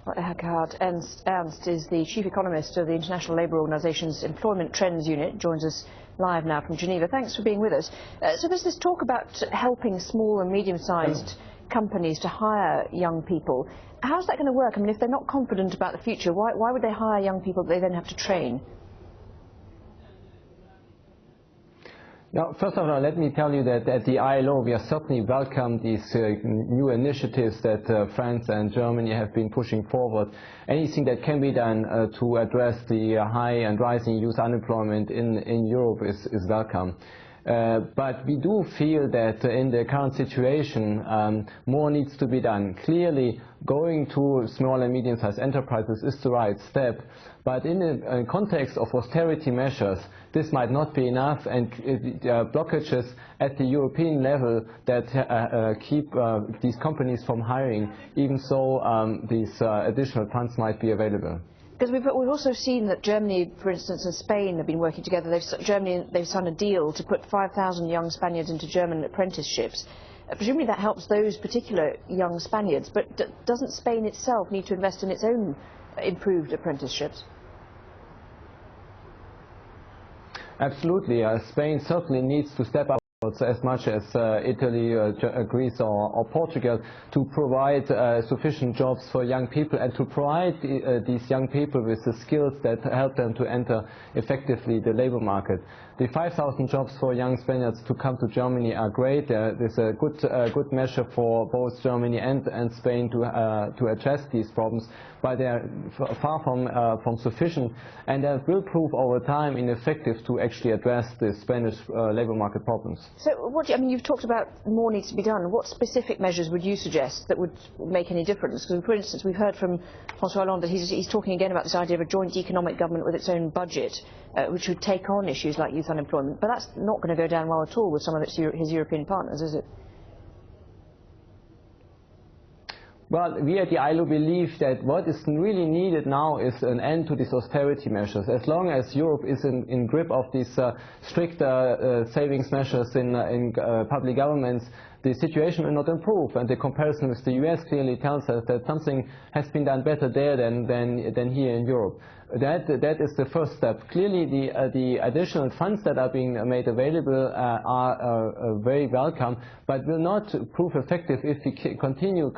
Well, Ekkehard Ernst is the chief economist of the International Labour Organization's Employment Trends Unit, joins us live now from Geneva. Thanks for being with us. So there's this talk about helping small and medium-sized companies to hire young people. How's that going to work? I mean, if they're not confident about the future, why would they hire young people that they then have to train? Now, first of all, let me tell you that at the ILO we are certainly welcome these new initiatives that France and Germany have been pushing forward. Anything that can be done to address the high and rising youth unemployment in Europe is welcome. But we do feel that in the current situation more needs to be done. Clearly, going to small and medium-sized enterprises is the right step, but in the context of austerity measures, this might not be enough, and blockages at the European level that keep these companies from hiring, even so these additional funds might be available. Because we've also seen that Germany, for instance, and Spain have been working together. They've signed a deal to put 5,000 young Spaniards into German apprenticeships. Presumably that helps those particular young Spaniards, but doesn't Spain itself need to invest in its own improved apprenticeships? Absolutely. Spain certainly needs to step up as much as Italy, Greece or Portugal to provide sufficient jobs for young people and to provide these young people with the skills that help them to enter effectively the labor market. The 5,000 jobs for young Spaniards to come to Germany are great. There's a good measure for both Germany and Spain to address these problems, but they are far from sufficient, and that will prove over time ineffective to actually address the Spanish labor market problems. So, I mean, you've talked about more needs to be done. What specific measures would you suggest that would make any difference? Because, for instance, we've heard from François Hollande that he's talking again about this idea of a joint economic government with its own budget, which would take on issues like youth unemployment. But that's not going to go down well at all with some of his European partners, is it? Well, we at the ILO believe that what is really needed now is an end to these austerity measures. As long as Europe is in grip of these strict savings measures in public governments, the situation will not improve, and the comparison with the US clearly tells us that something has been done better there than here in Europe. That is the first step. Clearly, the additional funds that are being made available are very welcome, but will not prove effective if we continue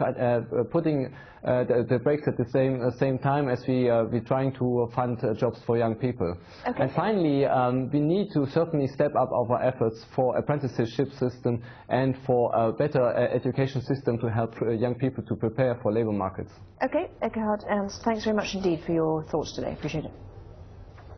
putting the brakes at the same time as we're trying to fund jobs for young people. Okay. And finally, we need to certainly step up our efforts for apprenticeship system and for a better education system to help young people to prepare for labor markets. Okay, Ekkehard Ernst, thanks very much indeed for your thoughts today. Appreciate it.